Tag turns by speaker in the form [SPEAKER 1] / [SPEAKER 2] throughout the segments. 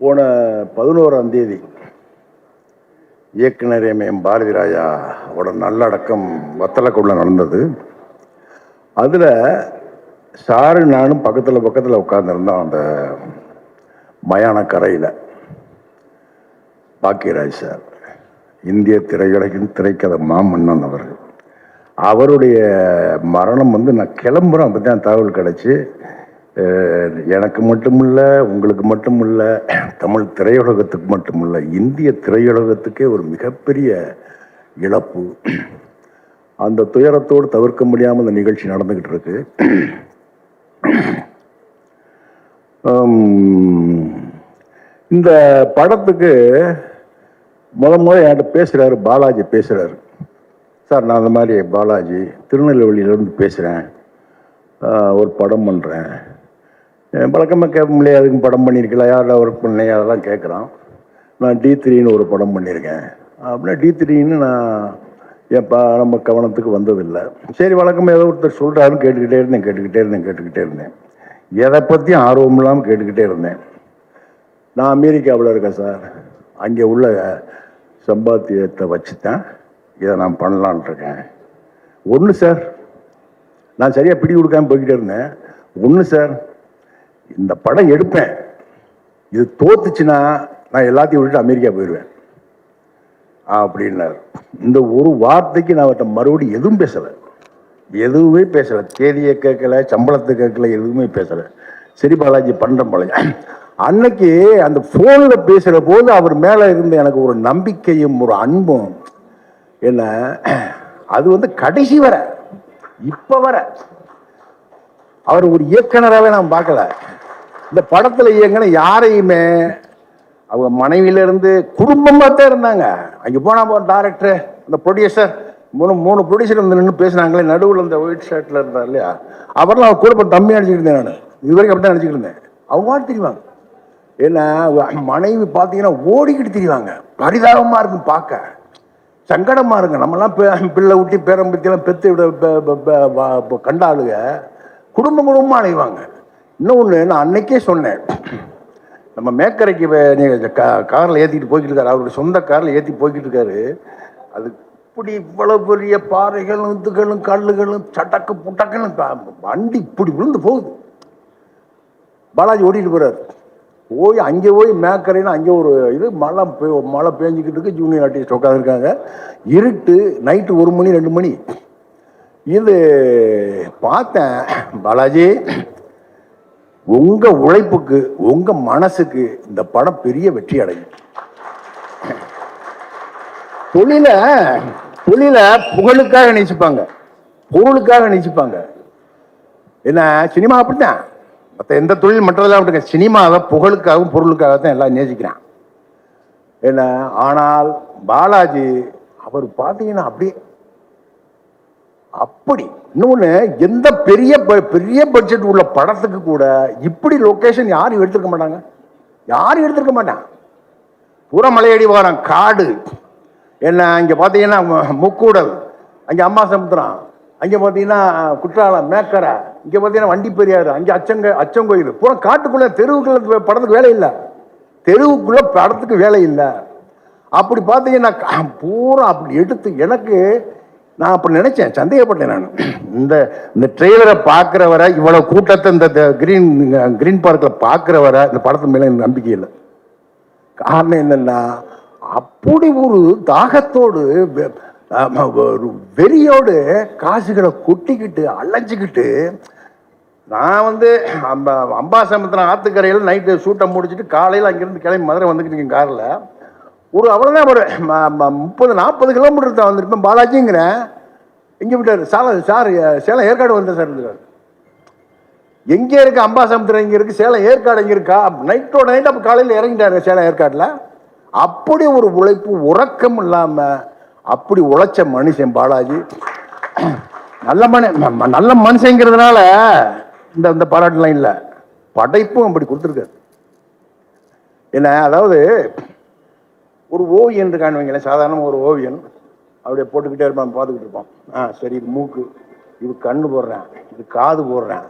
[SPEAKER 1] போன 11ஆம் தேதி இயக்குனர் எம் பாரதி ராஜாவோட நல்லடக்கம் வத்தலக்குள்ள நடந்தது. அதில் சாரு நானும் பக்கத்தில் உட்காந்துருந்தோம். அந்த மயான கரையில் பாக்கியராஜ் சார், இந்திய திரையுலகின் திரைக்கதை மாமன்னன் அவர்கள், அவருடைய மரணம் நான் கிளம்புறேன். அப்படி தான் தகவல் கிடச்சி, எனக்கு மட்டுமில்ல, உங்களுக்கு மட்டுமில்ல, தமிழ் திரையுலகத்துக்கு மட்டுமில்ல, இந்திய திரையுலகத்துக்கே ஒரு மிகப்பெரிய இழப்பு. அந்த துயரத்தோடு தவிர்க்க முடியாமல் இந்த நிகழ்ச்சி நடந்துக்கிட்டு இருக்கு. இந்த படத்துக்கு முதல்ல என்கிட்ட பேசுகிறாரு பாலாஜி. பேசுகிறாரு, சார் நான் அந்த மாதிரி பாலாஜி திருநெல்வேலியிலேருந்து பேசுகிறேன், ஒரு படம் பண்ணுறேன். வழக்கமாக கேட்க முடியாது, அதுக்கு படம் பண்ணியிருக்கலாம், யாரெல்லாம் ஒர்க் பண்ணேன் அதெல்லாம் கேட்குறான். நான் D3ன்னு ஒரு படம் பண்ணியிருக்கேன் அப்படின்னா, D3ன்னு நான் ஏப்பா நம்ம கவனத்துக்கு வந்ததில்லை. சரி, வழக்கமாக ஏதோ ஒருத்தர் சொல்கிறாருன்னு கேட்டுக்கிட்டே இருந்தேன். எதை பற்றியும் ஆர்வம் இல்லாமல் கேட்டுக்கிட்டே இருந்தேன். நான் அமெரிக்காவில் இருக்கேன் சார், அங்கே உள்ள சம்பாத்தியத்தை வச்சு தான் இதை நான் பண்ணலான் இருக்கேன். ஒன்று சார், நான் சரியாக பிடி கொடுக்காமல் போய்கிட்டே இருந்தேன். ஒன்று சார், இந்த படம் எடுப்பேன், இது தோத்துச்சுன்னா நான் எல்லாத்தையும் விட்டுட்டு அமெரிக்கா போயிடுவேன் அப்படின்னாரு. இந்த ஒரு வார்த்தைக்கு நான் அவர்கிட்ட மறுபடியும் எதுவுமே பேசலை. தேதியை கேட்கல, சம்பளத்தை கேட்கல, எதுவுமே பேசலை. சரி பாலாஜி பண்ணுறேன் பாலாஜி. அன்னைக்கு அந்த ஃபோனில் பேசுகிற போது அவர் மேலே இருந்த எனக்கு ஒரு நம்பிக்கையும் ஒரு அன்பும் என்ன, அது கடைசி வர இப்போ வர அவர் ஒரு இயக்குனராகவே நான் பார்க்கல. இந்த படத்தில் இயங்கின யாரையுமே அவங்க மனைவியிலேருந்து குடும்பமாக தான் இருந்தாங்க. அங்கே போனால் டைரக்டர், அந்த ப்ரொடியூசர், மூணு ப்ரொடியூசர் நின்று பேசுனாங்களே, நடுவில் இந்த ஒயிட் ஷர்ட்டில் இருந்தார் இல்லையா, அவரெல்லாம் அவர் கூட தம்பி நினச்சிக்கிட்டு இருந்தேன். நான் இது வரைக்கும் அப்படி தான் நினச்சிக்கிட்டு இருந்தேன். அவங்க தெரியுவாங்க. ஏன்னா மனைவி பார்த்தீங்கன்னா ஓடிக்கிட்டு தெரியுவாங்க. பரிதாபமாக இருக்கும், பார்க்க சங்கடமாக இருக்கும். நம்மலாம் பிள்ளை ஊட்டி பேரம்பத்தியெல்லாம் பெற்று விட கண்டாளுங்க குடும்பமாக அலைவாங்க. இன்னொன்று நான் அன்னைக்கே சொன்னேன், நம்ம மேக்கரைக்கு காரில் ஏற்றிட்டு போய்கிட்டு இருக்காரு, அவருடைய சொந்த காரில் ஏற்றி போய்கிட்டு இருக்காரு. அது இப்படி இவ்வளவு பெரிய பாறைகளும் இதுகளும் கல்லுகளும் சட்டக்கு புட்டக்குன்னு வண்டி இப்படி விழுந்து போகுது. பாலாஜி ஓட்டிட்டு போறாரு. அங்கே போய் மேக்கரைன்னு அங்கே ஒரு இது மழை பேஞ்சிக்கிட்டு இருக்கு. ஜூனியர் ஆர்டிஸ்ட் உட்காந்துருக்காங்க. இருட்டு, நைட்டு 1 மணி 2 மணி. இது பார்த்தேன், பாலாஜி உங்க உழைப்புக்கு உங்க மனசுக்கு இந்த படம் பெரிய வெற்றி அடையும். தொழில புகழுக்காக நேசிப்பாங்க, பொருளுக்காக நேசிப்பாங்க. என்ன சினிமா அப்படித்தான், மற்ற எந்த தொழில் மற்றதெல்லாம் விட்டுங்க, சினிமாவை புகழுக்காகவும் பொருளுக்காக தான் எல்லாம் நேசிக்கிறான். என்ன ஆனால் பாலாஜி அவர் பார்த்தீங்கன்னா அப்படி இன்னொன்று, எந்த பெரிய பட்ஜெட் உள்ள படத்துக்கு கூட இப்படி லொகேஷன் யாரும் எடுத்துருக்க மாட்டாங்க. பூரா மலையடி வாரம், காடு. என்ன இங்கே பார்த்தீங்கன்னா முக்கூடல், அங்கே அம்மா சமுத்திரம், அங்கே பார்த்தீங்கன்னா குற்றாலம், மேக்கரை, இங்கே பார்த்தீங்கன்னா வண்டி பெரியாறு, அங்கே அச்சங்கோயில், பூரா காட்டுக்குள்ளே. தெருவுக்குள்ள படத்துக்கு வேலை இல்லை, தெருவுக்குள்ள படத்துக்கு வேலை இல்லை. அப்படி பார்த்தீங்கன்னா பூரா அப்படி எடுத்து எனக்கு நான் அப்படி நினைச்சேன், சந்தேகப்பட்டேன். நான் இந்த ட்ரெய்லரை பார்க்குற வரை, இவ்வளவு கூட்டத்தை இந்த கிரீன் பார்க்கில் பார்க்குற வரை இந்த படத்து மேலே எனக்கு நம்பிக்கை இல்லை. காரணம் என்னன்னா, அப்படி ஒரு தாகத்தோடு வெறியோடு காசுகளை கொட்டிக்கிட்டு அலைஞ்சிக்கிட்டு, நான் அம்பாசமுத்திரம் ஆத்துக்கரையில் நைட்டு ஷூட்டை முடிச்சுட்டு காலையில் அங்கேருந்து கிளம்பி மதுரை வந்துக்கிட்டு இருக்கேன் காரில். ஒரு அவ்வளோதான், ஒரு 30-40 கிலோமீட்டர் தான் வந்திருப்பேன். பாலாஜிங்கிறேன், எங்கே விட்டார் சார், சேலம் ஏற்காடு வந்தேன் சார். இருந்துருக்காரு, எங்கே இருக்கு அம்பாசமுத்திரம், இங்கே இருக்கு சேலம் ஏற்காடு, எங்கே இருக்கா? நைட்டோட நைட் அப்போ காலையில் இறங்கிட்டாரு சேலம் ஏற்காட்டில். அப்படி ஒரு உழைப்பு, உறக்கம் இல்லாமல் அப்படி உழைச்ச மனுஷன் பாலாஜி. நல்ல மனுஷங்கிறதுனால இந்த பாராட்டுலாம் இல்லை, படைப்பும் அப்படி கொடுத்துருக்காரு. என்ன, அதாவது ஒரு ஓவியன் இருக்கான்னு வைங்களேன், சாதாரண ஒரு ஓவியன் அப்படியே போட்டுக்கிட்டே இருப்பான், பார்த்துக்கிட்டு இருப்பான். சரி, இது மூக்கு, இது கண்ணு போடுறேன், இது காது போடுறேன்,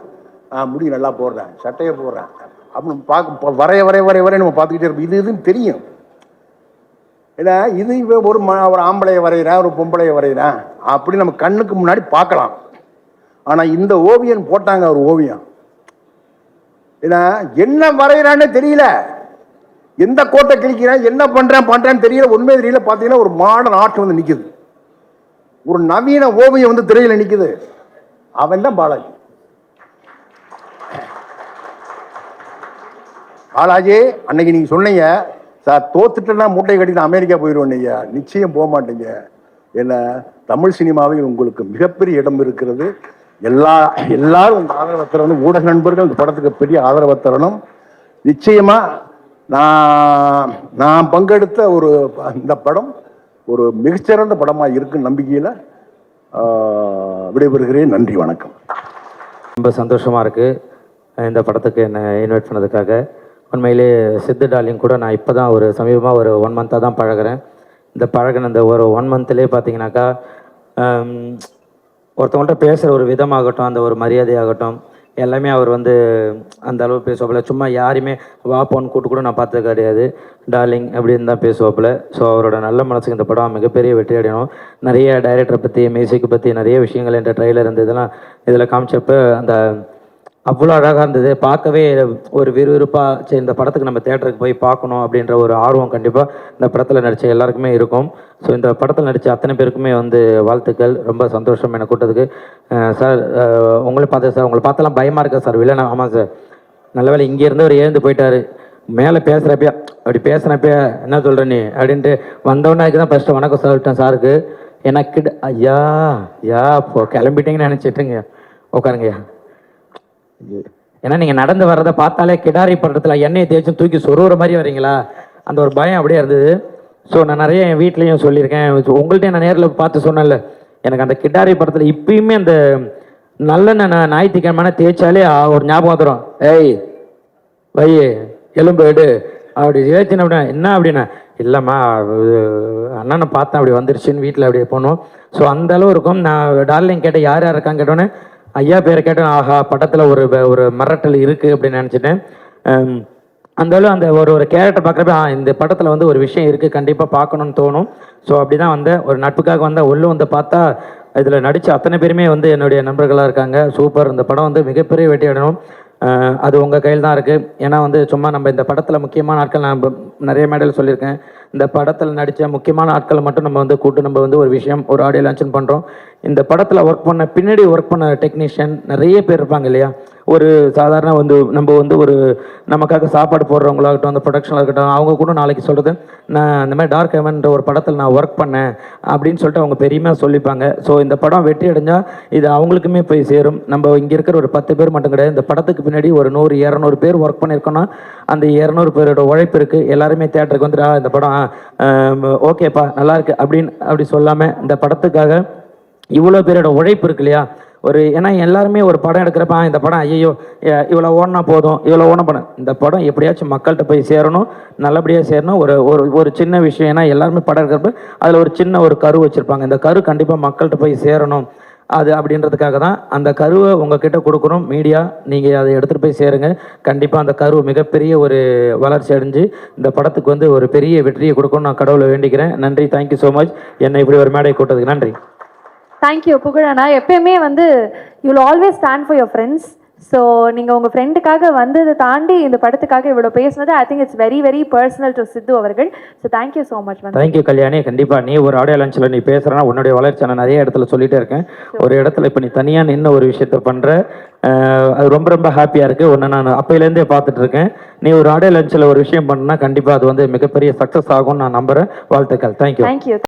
[SPEAKER 1] முடி நல்லா போடுறேன், சட்டையை போடுறேன் அப்படின்னு பார்க்க வரைய நம்ம பார்த்துக்கிட்டே இருப்போம். இதுன்னு தெரியும். ஏன்னா இது ஒரு ஆம்பளையை வரைகிறான், ஒரு பொம்பளையை வரைகிறான் அப்படி நம்ம கண்ணுக்கு முன்னாடி பார்க்கலாம். ஆனால் இந்த ஓவியம் போட்டாங்க, ஒரு ஓவியம். ஏன்னா என்ன வரைகிறான்னு தெரியல, எந்த கோட்டை கிழிக்கிறான், என்ன பண்றான்னு தெரியல, உண்மை தெரியல. பார்த்தீங்கன்னா ஒரு மாடர்ன் ஆர்ட் வந்து நிற்குது, ஒரு நவீன ஓவியம் வந்து திரையில நிற்குது. அவன் தான் பாலாஜி. பாலாஜி அன்னைக்கு நீங்க சொன்னீங்க சார், தோத்துட்டேன்னா மூட்டை கட்டிட்டு அமெரிக்கா போயிடுவோம். நீங்க நிச்சயம் போக மாட்டீங்க. என்ன, தமிழ் சினிமாவில் உங்களுக்கு மிகப்பெரிய இடம் இருக்கிறது. எல்லாரும் உங்க ஆதரவை தரணும். ஊடக நண்பர்கள் இந்த படத்துக்கு பெரிய ஆதரவை தரணும். நிச்சயமா நான் பங்கெடுத்த இந்த படம் ஒரு மிகச்சிறந்த படமாக இருக்குன்னு நம்பிக்கையில் விடைபெறுகிறேன். நன்றி, வணக்கம்.
[SPEAKER 2] ரொம்ப சந்தோஷமாக இருக்குது இந்த படத்துக்கு என்னை இன்வைட் பண்ணதுக்காக. உண்மையிலே சித்து டார்லிங் கூட நான் இப்போ தான் சமீபமாக ஒரு 1 மந்த்தாக தான் பழகிறேன். இந்த பழகின இந்த ஒரு 1 மந்த்லேயே பார்த்தீங்கன்னாக்கா ஒருத்தவங்கள்ட்ட பேசுகிற ஒரு விதமாகட்டும், அந்த ஒரு மரியாதையாகட்டும், எல்லாமே அவர் அந்த அளவு பேசுவாப்புல. சும்மா யாரையுமே வா போன்னு கூட்டு கூட நான் பார்த்தது கிடையாது. டார்லிங் அப்படின்னு தான் பேசுவாப்புல. ஸோ அவரோட நல்ல மனசுக்கு இந்த படம் மிகப்பெரிய வெற்றி அடையணும். நிறைய டைரக்டரை பற்றி, மியூசிக்கை பற்றி நிறைய விஷயங்கள் என்ற ட்ரெய்லர் இதெல்லாம் இதில் காமிச்சப்போ அந்த அவ்வளோ அழகாக இருந்தது. பார்க்கவே ஒரு விறுவிறுப்பாக, சரி இந்த படத்துக்கு நம்ம தேட்டருக்கு போய் பார்க்கணும் அப்படின்ற ஒரு ஆர்வம் கண்டிப்பாக இந்த படத்தில் நடித்த எல்லாருக்குமே இருக்கும். ஸோ இந்த படத்தில் நடித்த அத்தனை பேருக்குமே வாழ்த்துக்கள். ரொம்ப சந்தோஷம் என்னை கூட்டத்துக்கு. சார் உங்களை பார்த்தேன் சார், உங்களை பார்த்தெல்லாம் பயமாக இருக்கா சார்? வில்லனா? ஆமாம் சார். நல்ல வேலை இங்கேருந்து அவர் எழுந்து போயிட்டார். மேலே பேசுகிறப்ப அப்படி பேசுகிறப்ப என்ன சொல்கிற நீ அப்படின்ட்டு வந்தவொன்னே தான் ஃபஸ்ட்டு வணக்கம் சொல்லிட்டேன் சாருக்கு. எனக்கு ஐயா இப்போ கிளம்பிட்டீங்கன்னு நினச்சிட்டுங்க. உட்காருங்கய்யா. ஏன்னா நீங்கள் நடந்து வர்றதை பார்த்தாலே கிடாரி படத்தில் எண்ணெயை தேய்ச்சும் தூக்கி சொருகிற மாதிரி வரீங்களா, அந்த ஒரு பயம் அப்படியே இருந்தது. ஸோ நான் நிறைய என் வீட்லேயும் சொல்லியிருக்கேன், உங்கள்கிட்ட நான் நேரில் பார்த்து சொன்னேன்ல, எனக்கு அந்த கிடாரி படத்தில் இப்பயுமே அந்த நல்லெண்ணெய் ஞாயிற்றுக்கிழமை தேய்ச்சாலே ஒரு ஞாபகம் வந்துடும். ஏய் வை எலும்பு எடு அப்படி ஏச்சுன்னு அப்படின்னா என்ன அப்படின்னா, இல்லைம்மா அண்ணனை பார்த்தேன் அப்படி வந்துருச்சுன்னு வீட்டில் அப்படியே போனோம். ஸோ அந்த அளவு இருக்கும். நான் டார்லிங் கேட்டேன் யார் யார் இருக்கான்னு கேட்டோன்னே ஐயா பேரை கேட்டேன். ஆஹா, படத்தில் ஒரு மிரட்டல் இருக்குது அப்படின்னு நினச்சிட்டேன். அந்த அளவு அந்த ஒரு கேரக்டர் பார்க்குறப்ப இந்த படத்தில் ஒரு விஷயம் இருக்குது, கண்டிப்பாக பார்க்கணுன்னு தோணும். ஸோ அப்படி தான் வந்தேன். ஒரு நட்புக்காக வந்தேன். உள்ளே பார்த்தா இதில் நடித்த அத்தனை பேருமே என்னுடைய நண்பர்களாக இருக்காங்க. சூப்பர். இந்த படம் மிகப்பெரிய வெற்றி அடையணும். அது உங்கள் கையில் தான் இருக்குது. ஏன்னா சும்மா நம்ம இந்த படத்தில் முக்கியமான ஆட்கள், நான் நிறைய மேடையில் சொல்லியிருக்கேன், இந்த படத்தில் நடித்த முக்கியமான ஆட்களை மட்டும் நம்ம கூட்டு நம்ம ஒரு விஷயம், ஒரு ஆடியோ லான்ச் பண்ணுறோம். இந்த படத்தில் ஒர்க் பண்ண பின்னாடி ஒர்க் பண்ண டெக்னீஷியன் நிறைய பேர் இருப்பாங்க இல்லையா. ஒரு சாதாரண நம்ம ஒரு நமக்காக சாப்பாடு போடுறவங்களாகட்டும், அந்த ப்ரொடக்ஷனாக இருக்கட்டும், அவங்க கூட நாளைக்கு சொல்கிறது நான் இந்த மாதிரி டார்க் ஹெவன்ன்ற ஒரு படத்தில் நான் ஒர்க் பண்ணேன் அப்படின்னு சொல்லிட்டு அவங்க பெரியமாக சொல்லிப்பாங்க. ஸோ இந்த படம் வெற்றி அடைஞ்சால் இது அவங்களுக்குமே போய் சேரும். நம்ம இங்கே இருக்கிற ஒரு 10 பேர் மட்டும் கிடையாது, இந்த படத்துக்கு பின்னாடி ஒரு 100-200 பேர் ஒர்க் பண்ணியிருக்கோன்னா அந்த 200 பேரோட உழைப்பு இருக்குது. எல்லாருமே தேட்டருக்கு இந்த படம் ஓகேப்பா நல்லாயிருக்கு அப்படி சொல்லாமல் இந்த படத்துக்காக இவ்வளோ பேரோட உழைப்பு இருக்கு இல்லையா. ஏன்னா எல்லாருமே ஒரு படம் எடுக்கிறப்ப இந்த படம் ஐயோ இவ்வளோ ஓடனா போதும், இவ்வளோ ஓன படம், இந்த படம் எப்படியாச்சும் மக்கள்கிட்ட போய் சேரணும், நல்லபடியாக சேரணும். ஒரு சின்ன விஷயம், ஏன்னா எல்லாருமே படம் எடுக்கிறப்ப அதில் ஒரு சின்ன ஒரு கரு வச்சுருப்பாங்க. இந்த கரு கண்டிப்பாக மக்கள்கிட்ட போய் சேரணும். அது அப்படின்றதுக்காக தான் அந்த கருவை உங்ககிட்ட கொடுக்குறோம். மீடியா நீங்கள் அதை எடுத்துகிட்டு போய் சேருங்க. கண்டிப்பாக அந்த கரு மிகப்பெரிய ஒரு வளர்ச்சி அடைஞ்சு இந்த படத்துக்கு ஒரு பெரிய வெற்றியை கொடுக்கணும்னு நான் கடவுளை வேண்டிக்கிறேன். நன்றி. Thank you so much. என்னை இப்படி ஒரு மேடை கூட்டதுக்கு நன்றி.
[SPEAKER 3] தேங்க்யூ புகழண்ணா. எப்பயுமே you will always stand for your friends. So நீங்கள் உங்கள் ஃப்ரெண்டுக்காக வந்ததை தாண்டி இந்த படத்துக்காக இவ்வளோ பேசுனது I think it's very very personal to Siddhu அவர்கள். So thank you so much.
[SPEAKER 2] Thank you Kalyani. கண்டிப்பாக நீ ஒரு ஆடியோ லான்ச்சில் நீ பேசுகிறனா உன்னுடைய வளர்ச்சி நான் நிறைய இடத்துல சொல்லிகிட்டே இருக்கேன். ஒரு இடத்துல இப்போ நீ தனியாக நின்று ஒரு விஷயத்த பண்ணுற, அது ரொம்ப ரொம்ப ஹாப்பியாக இருக்குது. ஒன்று நான் அப்பையிலேருந்தே பார்த்துட்டு இருக்கேன். நீ ஒரு ஆடியோ லான்ச்சில் ஒரு விஷயம் பண்ணனா கண்டிப்பாக அது மிகப்பெரிய சக்ஸஸ் ஆகும்னு நான் நம்புகிறேன். வாழ்த்துக்கள். தேங்க்யூ.